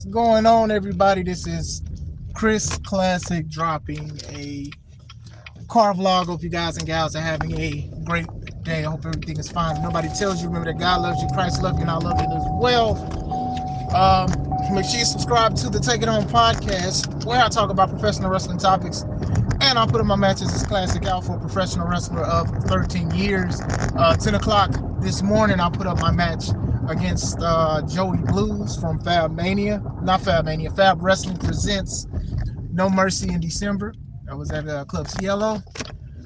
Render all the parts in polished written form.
What's going on, everybody? This is Chris Classic dropping a car vlog. Hope you guys and gals are having a great day. I hope everything is fine. If nobody tells you, remember that God loves you, Christ loves you, and I love you as well. Make sure you subscribe to the Take It Home podcast, where I talk about professional wrestling topics. And I put in my matches as Classic out for a professional wrestler of 13 years. 10 o'clock this morning, I put up my match against Joey Blues from Fab Mania. Not Fab Mania, Fab Wrestling presents No Mercy in December. That was at Club Cielo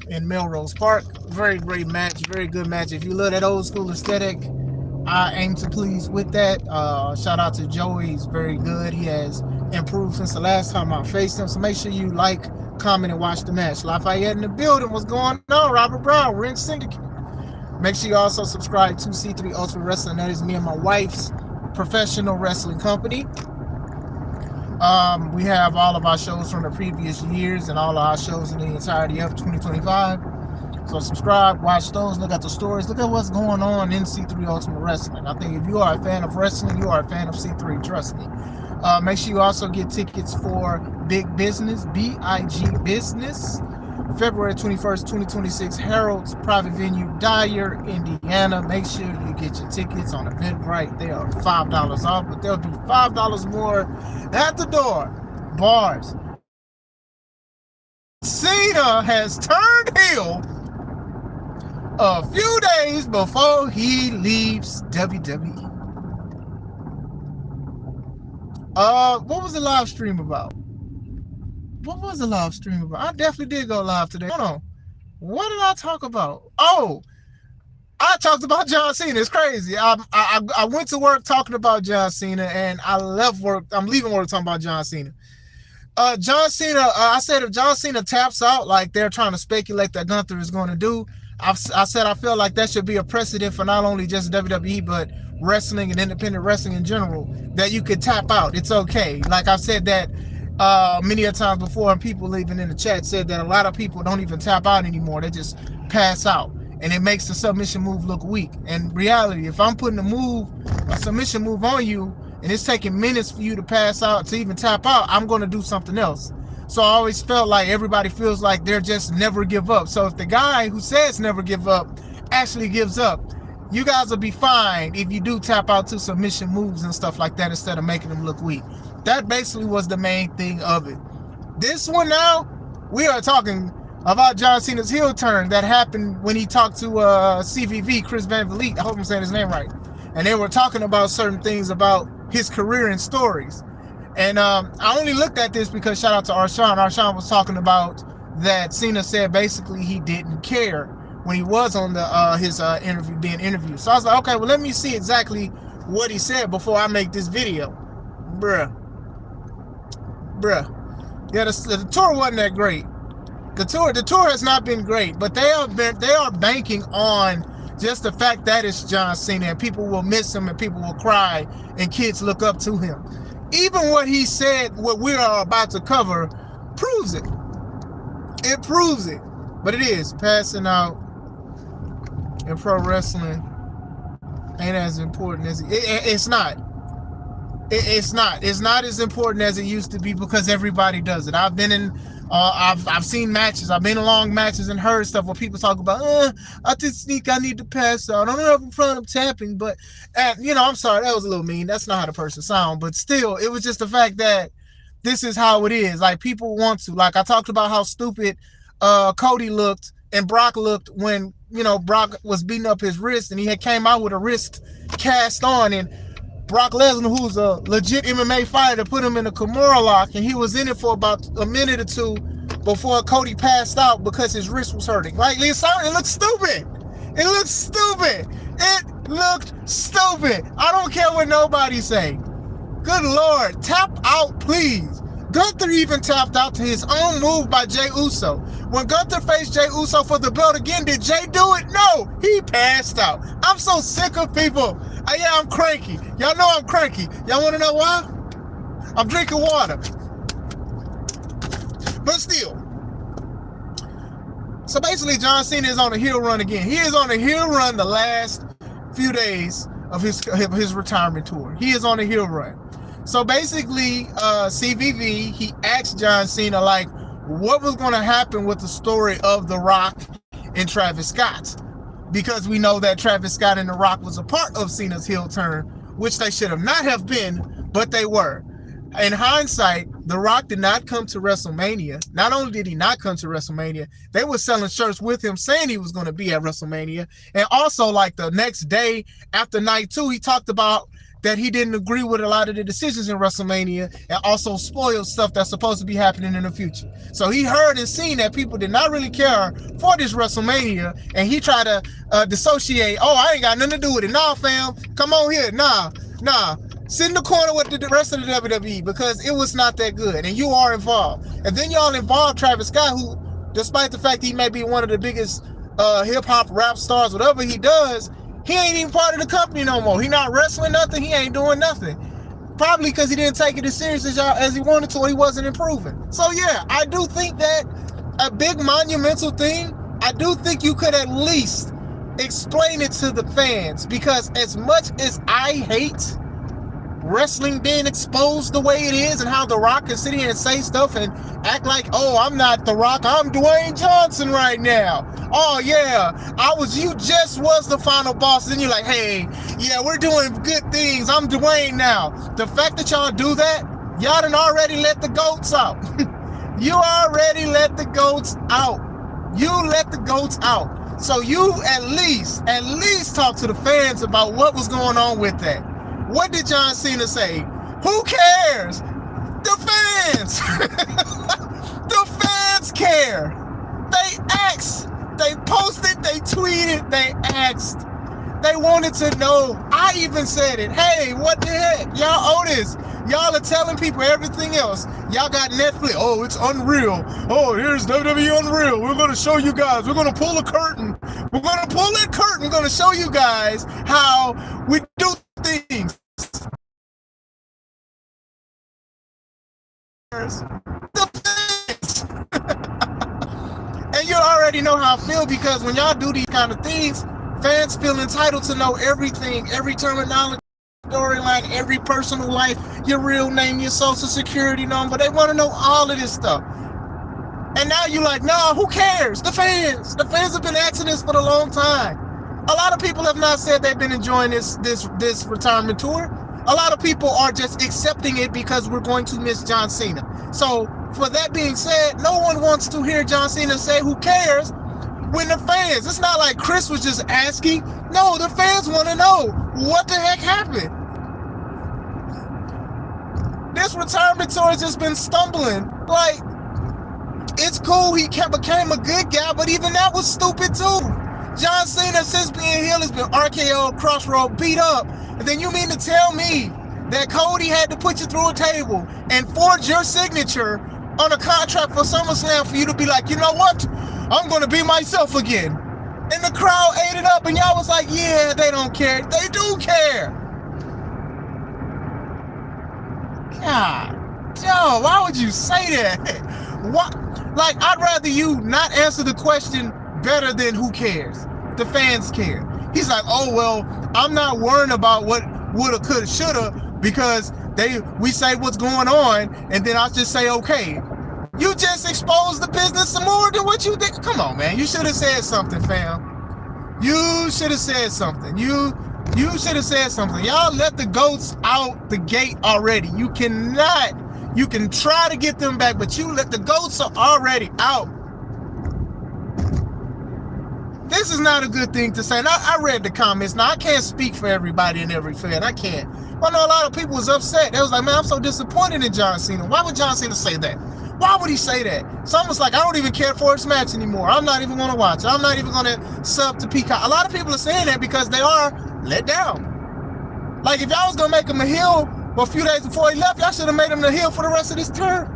in Melrose Park. Very great match, very good match. If you love that old school aesthetic, I aim to please with that. Shout out to Joey, he's very good. He has improved since the last time I faced him. So make sure you like, comment, and watch the match. Lafayette in the building. What's going on? Robert Brown, Ring Syndicate. Make sure you also subscribe to C3 Ultimate Wrestling. That is me and my wife's professional wrestling company. We have all of our shows from the previous years and all of our shows in the entirety of 2025. So subscribe, watch those, look at the stories, look at what's going on in C3 Ultimate Wrestling. I think if you are a fan of wrestling, you are a fan of C3, trust me. Make sure you also get tickets for Big Business, B-I-G Business, February 21st, 2026, Harold's private venue, Dyer, Indiana. Make sure you get your tickets on Eventbrite. They are $5 off, but there'll be $5 more at the door. Bars. Cena has turned heel a few days before he leaves WWE. What was the live stream about? What was the live stream about? I definitely did go live today. Hold on. What did I talk about? Oh, I talked about John Cena. It's crazy. I went to work talking about John Cena, and I left work. I'm leaving work talking about John Cena. John Cena, I said if John Cena taps out like they're trying to speculate that Gunther is going to do, I said I feel like that should be a precedent for not only just WWE, but wrestling and independent wrestling in general, that you could tap out. It's okay. Like I've said that many a times before, and people even in the chat said that a lot of people don't even tap out anymore. They just pass out, and it makes the submission move look weak. And reality, if I'm putting a submission move on you, and it's taking minutes for you to pass out, to even tap out, I'm going to do something else. So I always felt like everybody feels like they're just never give up. So if the guy who says never give up actually gives up, you guys will be fine if you do tap out to submission moves and stuff like that instead of making them look weak. That basically was the main thing of it. This one now, we are talking about John Cena's heel turn that happened when he talked to CVV, Chris Van Vliet. I hope I'm saying his name right. And they were talking about certain things about his career and stories. And I only looked at this because shout out to Arshawn. Arshawn was talking about that Cena said basically he didn't care when he was on the his interview, being interviewed. So I was like, okay, well, let me see exactly what he said before I make this video. Bruh. Yeah, the tour wasn't that great. The tour has not been great, but they are banking on just the fact that it's John Cena, and people will miss him and people will cry and kids look up to him. Even what he said, what we are about to cover, proves it. It proves it. But it is passing out in pro wrestling ain't as important as it's not. It's not as important as it used to be because everybody does it. I've been in, I've seen matches. I've been along matches and heard stuff where people talk about, I just think I need to pass out. I don't know if I'm front of tapping, but I'm sorry, that was a little mean. That's not how the person sound, but still, it was just the fact that this is how it is. Like people want to. Like I talked about how stupid Cody looked and Brock looked when Brock was beating up his wrist and he had came out with a wrist cast on, and Brock Lesnar, who's a legit MMA fighter, put him in a Kimura lock, and he was in it for about a minute or two before Cody passed out because his wrist was hurting. Like, it looked stupid. It looked stupid. It looked stupid. I don't care what nobody say. Good Lord, tap out, please. Gunther even tapped out to his own move by Jey Uso. When Gunther faced Jey Uso for the belt again, did Jey do it? No, he passed out. I'm so sick of people. Yeah, I'm cranky. Y'all know I'm cranky. Y'all want to know why? I'm drinking water. But still. So basically, John Cena is on a heel run again. He is on a heel run the last few days of his retirement tour. He is on a heel run. So basically, CVV, he asked John Cena, like, what was going to happen with the story of The Rock and Travis Scott. Because we know that Travis Scott and The Rock was a part of Cena's heel turn, which they should have not have been, but they were. In hindsight, The Rock did not come to WrestleMania. Not only did he not come to WrestleMania, they were selling shirts with him saying he was going to be at WrestleMania. And also, like, the next day after night 2, he talked about that he didn't agree with a lot of the decisions in WrestleMania and also spoiled stuff that's supposed to be happening in the future. So he heard and seen that people did not really care for this WrestleMania, and he tried to dissociate. Oh, I ain't got nothing to do with it. Nah, fam, come on here. Nah. Sit in the corner with the rest of the WWE because it was not that good, and you are involved. And then y'all involved Travis Scott, who, despite the fact he may be one of the biggest hip-hop rap stars, whatever he does, he ain't even part of the company no more. He not wrestling nothing. He ain't doing nothing. Probably because he didn't take it as serious as he wanted to, or he wasn't improving. So yeah, I do think that a big monumental thing, I do think you could at least explain it to the fans, because as much as I hate wrestling being exposed the way it is and how The Rock can sit here and say stuff and act like, oh, I'm not The Rock, I'm Dwayne Johnson right now. Oh yeah, you just was the final boss. And you're like, hey, yeah, we're doing good things. I'm Dwayne now. The fact that y'all do that, y'all done already let the goats out. You already let the goats out. You let the goats out. So you at least talk to the fans about what was going on with that. What did John Cena say? Who cares? The fans! The fans care. They asked. They posted, they tweeted, they asked. They wanted to know. I even said it. Hey, what the heck? Y'all owe this. Y'all are telling people everything else. Y'all got Netflix. Oh, it's Unreal. Oh, here's WWE Unreal. We're going to show you guys. We're going to pull a curtain. We're going to pull that curtain. We're going to show you guys how we do things. And you already know how I feel, because when y'all do these kind of things, fans feel entitled to know everything, every terminology, storyline, every personal life, your real name, your social security number. They want to know all of this stuff. And now you're like, nah, who cares? The fans. The fans have been asking this for a long time. A lot of people have not said they've been enjoying this retirement tour. A lot of people are just accepting it because we're going to miss John Cena. So for that being said, no one wants to hear John Cena say who cares when the fans, it's not like Chris was just asking. No, the fans want to know what the heck happened. This retirement tour has just been stumbling. Like, it's cool he became a good guy, but even that was stupid too. John Cena, since being heel, has been RKO, crossroad, beat up. And then you mean to tell me that Cody had to put you through a table and forge your signature on a contract for SummerSlam for you to be like, you know what? I'm going to be myself again. And the crowd ate it up, and y'all was like, yeah, they don't care. They do care. God, Joe, why would you say that? What? Like, I'd rather you not answer the question better than who cares. The fans care. He's like, oh, well, I'm not worrying about what woulda, coulda, shoulda, because we say what's going on, and then I'll just say, okay. You just exposed the business some more than what you think. Come on, man. You should have said something, fam. You should have said something. You should have said something. Y'all let the goats out the gate already. You can try to get them back, but you let the goats are already out. This is not a good thing to say. Now, I read the comments. Now, I can't speak for everybody and every fan. I can't. I know a lot of people was upset. They was like, man, I'm so disappointed in John Cena. Why would John Cena say that? Why would he say that? So almost like, I don't even care for his match anymore. I'm not even going to watch it. I'm not even going to sub to Peacock. A lot of people are saying that because they are let down. Like, if y'all was going to make him a heel a few days before he left, y'all should have made him the heel for the rest of this term.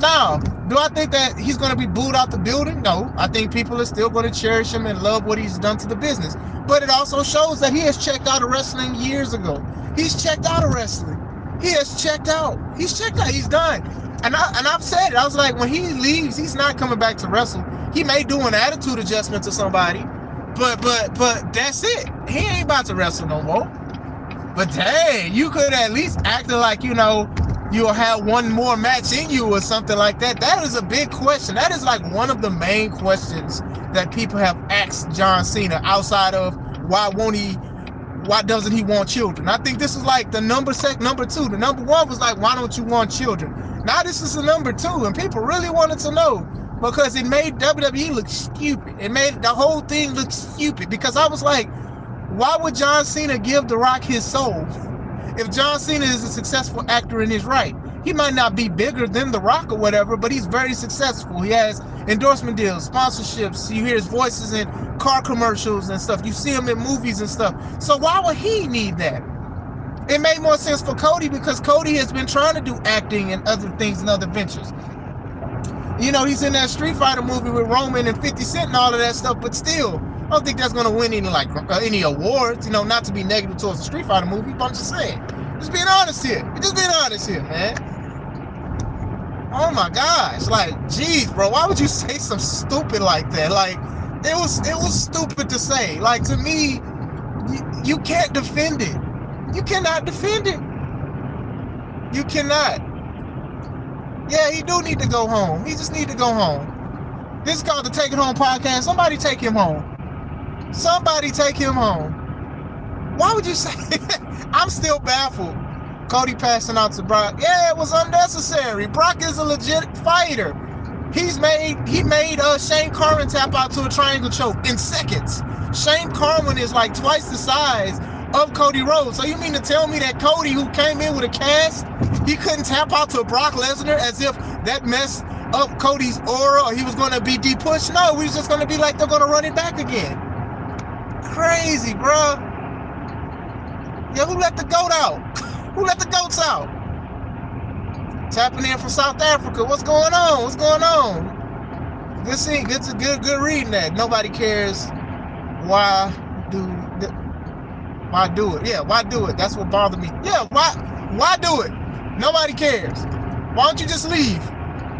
Now, do I think that he's going to be booed out the building? No. I think people are still going to cherish him and love what he's done to the business. But it also shows that he has checked out of wrestling years ago. He's checked out of wrestling. He has checked out. He's checked out. He's done. And I've said it. I was like, when he leaves, he's not coming back to wrestle. He may do an attitude adjustment to somebody, but that's it. He ain't about to wrestle no more. But dang, you could at least act like, you'll have one more match in you or something like that. That is a big question. That is like one of the main questions that people have asked John Cena outside of why doesn't he want children? I think this is like the number two. The number one was like, why don't you want children? Now this is the number two, and people really wanted to know because it made WWE look stupid. It made the whole thing look stupid because I was like, why would John Cena give The Rock his soul? If John Cena is a successful actor in his right, he might not be bigger than The Rock or whatever, but he's very successful. He has endorsement deals, sponsorships. You hear his voices in car commercials and stuff. You see him in movies and stuff. So why would he need that? It made more sense for Cody because Cody has been trying to do acting and other things and other ventures. He's in that Street Fighter movie with Roman and 50 Cent and all of that stuff, but still, I don't think that's going to win any awards, not to be negative towards the Street Fighter movie, but I'm just saying. Just being honest here, man. Oh my gosh, geez, bro, why would you say something stupid like that? It was stupid to say. To me, you can't defend it. You cannot defend it. You cannot. Yeah, he do need to go home. He just need to go home. This is called the Take It Home podcast. Somebody take him home. Somebody take him home. Why would you say I'm still baffled. Cody passing out to Brock. Yeah, it was unnecessary. Brock is a legit fighter. He made Shane Carwin tap out to a triangle choke in seconds. Shane Carwin is like twice the size of Cody Rhodes. So you mean to tell me that Cody, who came in with a cast, he couldn't tap out to Brock Lesnar as if that messed up Cody's aura or he was going to be de-pushed? No, we was just going to be like, they're going to run it back again. Crazy, bro. Yeah, who let the goat out? Who let the goats out? Tapping in from South Africa. What's going on? Good seeing. Good reading that. Nobody cares. Why do it? Yeah, why do it? That's what bothered me. Yeah, why do it? Nobody cares. Why don't you just leave?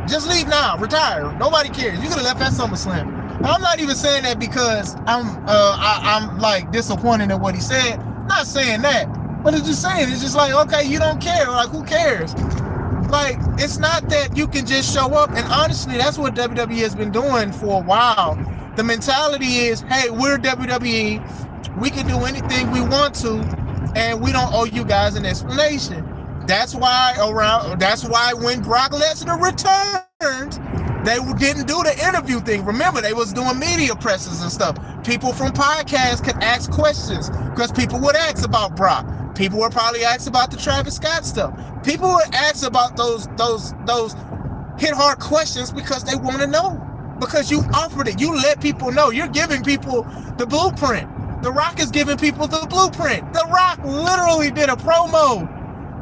Just leave now. Retire. Nobody cares. You could have left at SummerSlam. I'm not even saying that because I'm like disappointed in what he said. Not saying that. But it's just saying, it's just like, okay, you don't care. Like, who cares? Like, it's not that you can just show up. And honestly, that's what WWE has been doing for a while. The mentality is, hey, we're WWE. We can do anything we want to, and we don't owe you guys an explanation. That's why when Brock Lesnar returned, they didn't do the interview thing. Remember, they was doing media presses and stuff. People from podcasts could ask questions because people would ask about Brock. People would probably ask about the Travis Scott stuff. People would ask about those hit hard questions because they want to know. Because you offered it. You let people know. You're giving people the blueprint. The Rock is giving people the blueprint. The Rock literally did a promo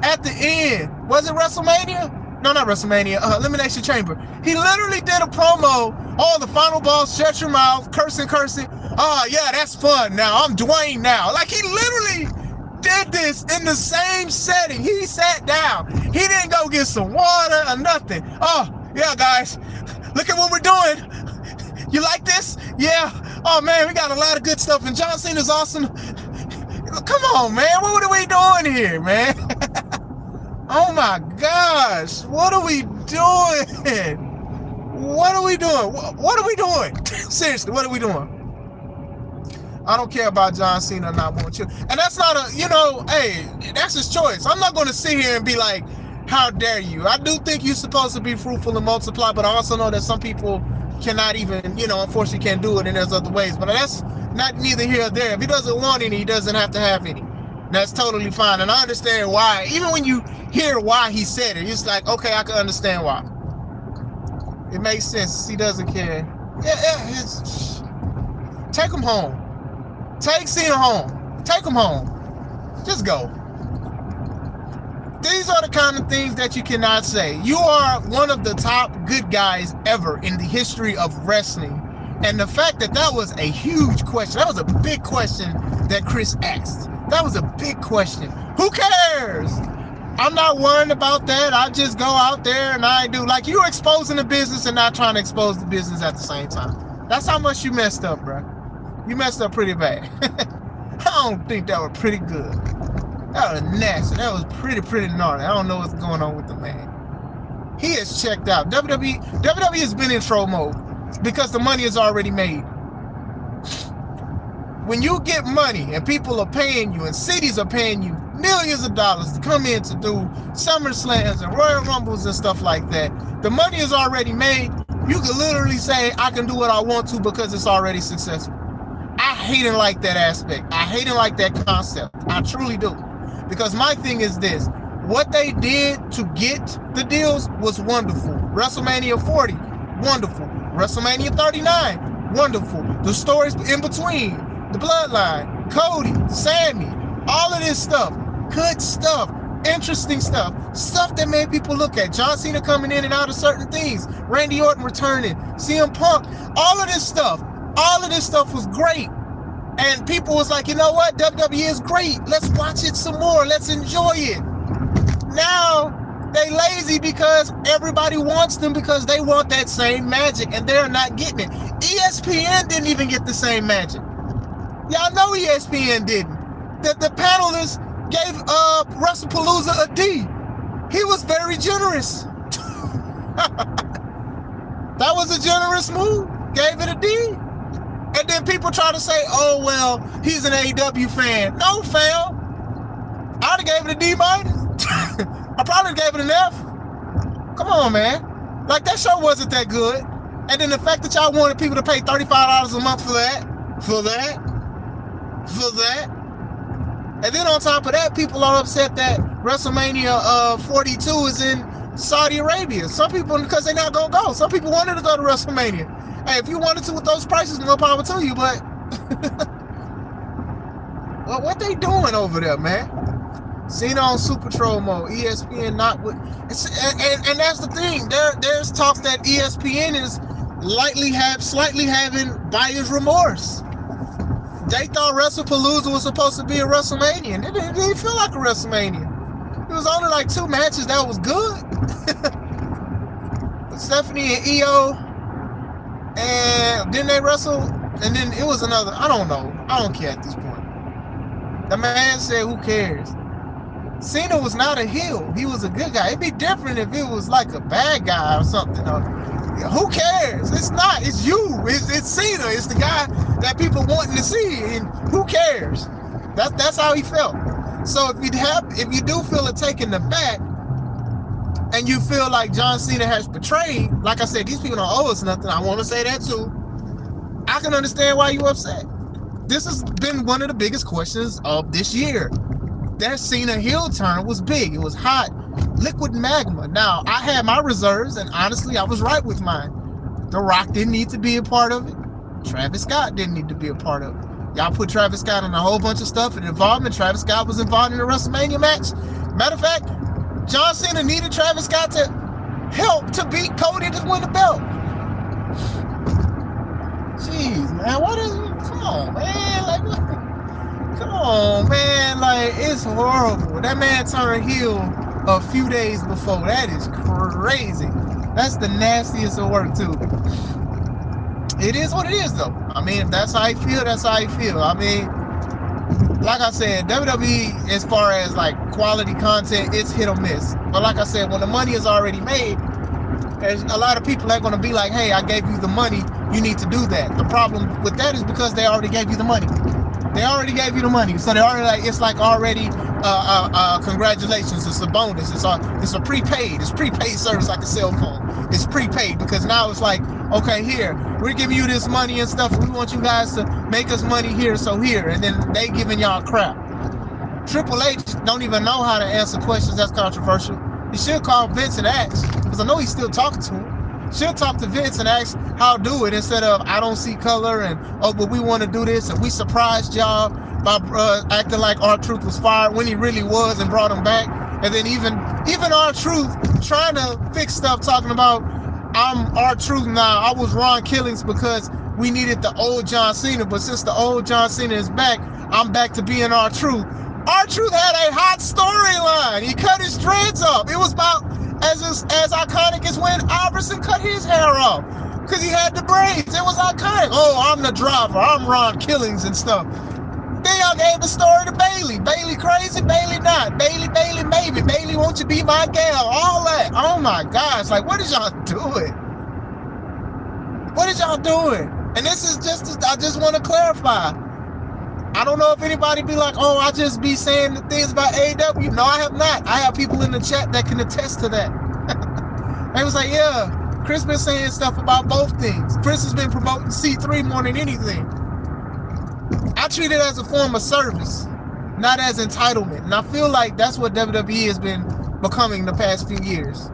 at the end. Was it WrestleMania? No, not WrestleMania. Elimination Chamber. He literally did a promo. Oh, the final ball, shut your mouth, cursing. Oh, yeah, that's fun now. I'm Dwayne now. Like, he literally did this in the same setting. He sat down. He didn't go get some water or nothing. Oh, yeah, guys, look at what we're doing. You like this? Yeah. Oh, man, we got a lot of good stuff. And John Cena's awesome. Come on, man. What are we doing here, man? Oh, my gosh. What are we doing? What are we doing? What are we doing? Seriously, what are we doing? I don't care about John Cena not wanting children. And that's not hey, that's his choice. I'm not going to sit here and be like, how dare you? I do think you're supposed to be fruitful and multiply, but I also know that some people cannot even, unfortunately can't do it, and there's other ways. But that's not neither here or there. If he doesn't want any, he doesn't have to have any. That's totally fine. And I understand why. Even when you hear why he said it, it's like, okay, I can understand why. It makes sense. He doesn't care. Take him home. Take Cena home. Take him home. Just go. These are the kind of things that you cannot say. You are one of the top good guys ever in the history of wrestling. And the fact that was a huge question, that was a big question that Chris asked. That was a big question. Who cares? I'm not worrying about that. I just go out there and I do. Like, you're exposing the business and not trying to expose the business at the same time. That's how much you messed up, bro. You messed up pretty bad. I don't think that was pretty good. That was nasty. That was pretty gnarly. I don't know what's going on with the man. He is checked out. WWE has been in troll mode because the money is already made. When you get money and people are paying you and cities are paying you millions of dollars to come in to do SummerSlams and Royal Rumbles and stuff like that, the money is already made. You can literally say, I can do what I want to because it's already successful. I hate it like that aspect. I hate it like that concept. I truly do. Because my thing is this. What they did to get the deals was wonderful. WrestleMania 40, wonderful. WrestleMania 39, wonderful. The stories in between, the Bloodline, Cody, Sammy, all of this stuff, good stuff, interesting stuff, stuff that made people look at. John Cena coming in and out of certain things, Randy Orton returning, CM Punk, all of this stuff was great. And people was like, you know what, WWE is great. Let's watch it some more. Let's enjoy it. Now they lazy because everybody wants them because they want that same magic and they're not getting it. ESPN didn't even get the same magic. Y'all know ESPN didn't. The panelists gave WrestlePalooza a D. He was very generous. That was a generous move. Gave it a D. And then people try to say, oh, well, he's an AEW fan. No, fam. I'd have gave it a D minus. I probably gave it an F. Come on, man. Like, that show wasn't that good. And then the fact that y'all wanted people to pay $35 a month for that. And then on top of that, people are upset that WrestleMania 42 is in Saudi Arabia. Some people, because they're not going to go. Some people wanted to go to WrestleMania. Hey, if you wanted to with those prices, no power to you, but well, what they doing over there, man? Cena on Super Troll mode, ESPN not with, and that's the thing. There's talk that ESPN is slightly having buyer's remorse. They thought WrestlePalooza was supposed to be a WrestleMania, and it didn't feel like a WrestleMania. It was only like 2 matches that was good. Stephanie and Io, and then they wrestle, and then it was another. I don't know. I don't care at this point. The man said, "Who cares?" Cena was not a heel. He was a good guy. It'd be different if it was like a bad guy or something. Who cares? It's not. It's you. It's Cena. It's the guy that people wanting to see. And who cares? That's how he felt. So if you do feel it taken aback, and you feel like John Cena has betrayed, like I said, these people don't owe us nothing. I want to say that too. I can understand why you're upset. This has been one of the biggest questions of this year. That Cena heel turn was big. It was hot, liquid magma. Now, I had my reserves, and honestly, I was right with mine. The Rock didn't need to be a part of it. Travis Scott didn't need to be a part of it. Y'all put Travis Scott in a whole bunch of stuff and involvement. Travis Scott was involved in the WrestleMania match. Matter of fact, John Cena needed Travis Scott to help to beat Cody to win the belt. Jeez, man, come on, man, like, come on, man, like, it's horrible. That man turned heel a few days before. That is crazy. That's the nastiest of work, too. It is what it is, though. I mean, if that's how I feel, that's how I feel. I mean, like I said, WWE, as far as like quality content, it's hit or miss. But like I said, when the money is already made, there's a lot of people that are going to be like, hey, I gave you the money, you need to do that. The problem with that is because they already gave you the money. They already gave you the money. So they already already congratulations, it's a bonus. It's a prepaid. It's prepaid service like a cell phone. It's prepaid because now it's like, okay, here, we're giving you this money and stuff. We want you guys to make us money here, so here. And then they giving y'all crap. Triple H don't even know how to answer questions that's controversial. He should call Vince and ask, because I know he's still talking to him. Should talk to Vince and ask how to do it instead of I don't see color and oh, but we want to do this and we surprised y'all by acting like R-Truth was fired when he really was and brought him back. And then even R-Truth trying to fix stuff, talking about I'm R-Truth now. I was Ron Killings because we needed the old John Cena, but since the old John Cena is back, I'm back to being R-Truth. R-Truth had a hot storyline. He cut his dreads off. It was about as iconic as when Iverson cut his hair off because he had the braids. It was iconic. Oh, I'm the driver. I'm Ron Killings and stuff. Then y'all y'all gave the story to Bailey. Bailey crazy, Bailey not. Bailey maybe. Bailey, won't you be my gal? All that. Oh my gosh. Like, what is y'all doing? What is y'all doing? And this is I just want to clarify. I don't know if anybody be like, oh, I just be saying the things about AEW. No, I have not. I have people in the chat that can attest to that. They was like, yeah, Chris been saying stuff about both things. Chris has been promoting C3 more than anything. I treat it as a form of service, not as entitlement. And I feel like that's what WWE has been becoming the past few years.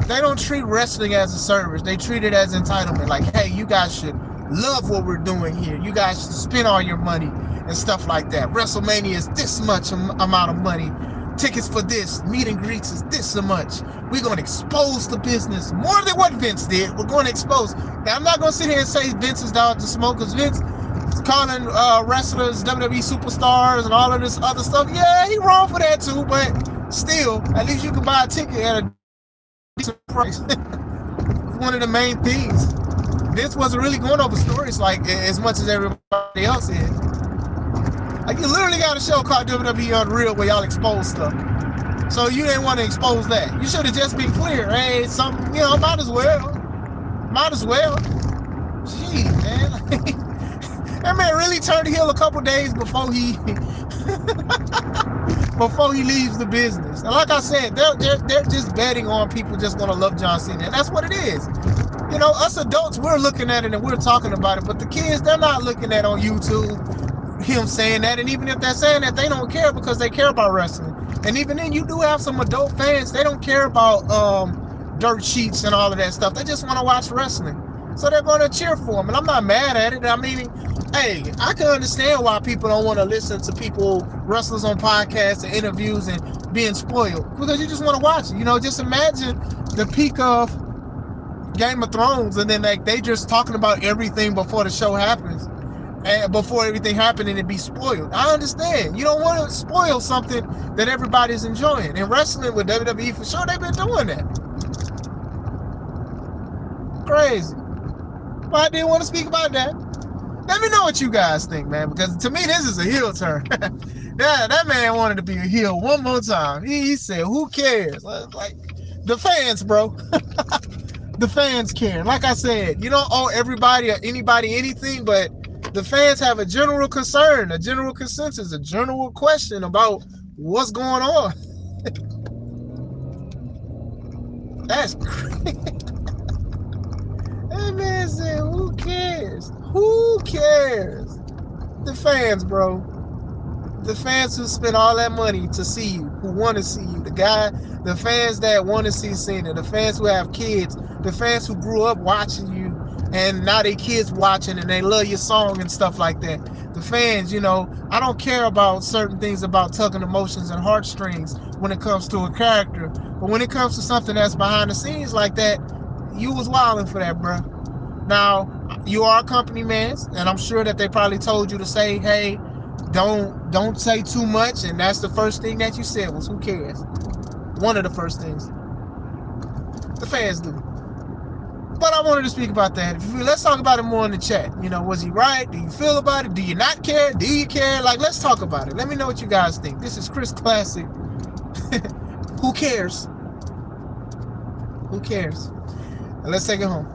They don't treat wrestling as a service. They treat it as entitlement. Like, hey, you guys should love what we're doing here. You guys should spend all your money and stuff like that. WrestleMania is this much amount of money. Tickets for this, meet and greets is this so much. We're going to expose the business more than what Vince did. We're going to expose. Now, I'm not going to sit here and say Vince is down to smoke, because Vince is calling wrestlers WWE superstars and all of this other stuff. Yeah, he wrong for that too, but still, at least you can buy a ticket at a decent price. One of the main things. Vince wasn't really going over stories like as much as everybody else is. Like, you literally got a show called WWE Unreal where y'all expose stuff. So you didn't want to expose that. You should have just been clear. Hey, something, might as well. Might as well. Gee, man. That man really turned heel a couple days before he leaves the business. And like I said, they're just betting on people just gonna love John Cena. And that's what it is. Us adults, we're looking at it and we're talking about it, but the kids, they're not looking at on YouTube him saying that. And even if they're saying that, they don't care because they care about wrestling. And even then, you do have some adult fans, they don't care about dirt sheets and all of that stuff. They just want to watch wrestling. So they're going to cheer for him. And I'm not mad at it. I mean, hey, I can understand why people don't want to listen to wrestlers on podcasts and interviews and being spoiled, because you just want to watch it. Just imagine the peak of Game of Thrones, and then they just talking about everything before the show happens, and before everything happened, and it be spoiled. I understand. You don't want to spoil something that everybody's enjoying. And wrestling with WWE, for sure, they've been doing that. Crazy. But I didn't want to speak about that. Let me know what you guys think, man, because to me, this is a heel turn. That man wanted to be a heel one more time. He said, who cares? Like, the fans, bro. The fans care. Like I said, you don't owe everybody or anybody anything, but the fans have a general concern, a general consensus, a general question about what's going on. That's crazy. That man said, who cares? Who cares? The fans, bro. The fans who spend all that money to see you, who want to see you. The fans that want to see Cena. The fans who have kids. The fans who grew up watching you and now they kids watching and they love your song and stuff like that. The fans, I don't care about certain things about tugging emotions and heartstrings when it comes to a character. But when it comes to something that's behind the scenes like that, you was wilding for that, bro. Now, you are a company man, and I'm sure that they probably told you to say, hey, don't say too much, and that's the first thing that you said was, who cares? One of the first things. The fans do. But I wanted to speak about that. Let's talk about it more in the chat. Was he right? Do you feel about it? Do you not care? Do you care? Let's talk about it. Let me know what you guys think. This is Chris Classic. Who cares? Who cares? And let's take it home.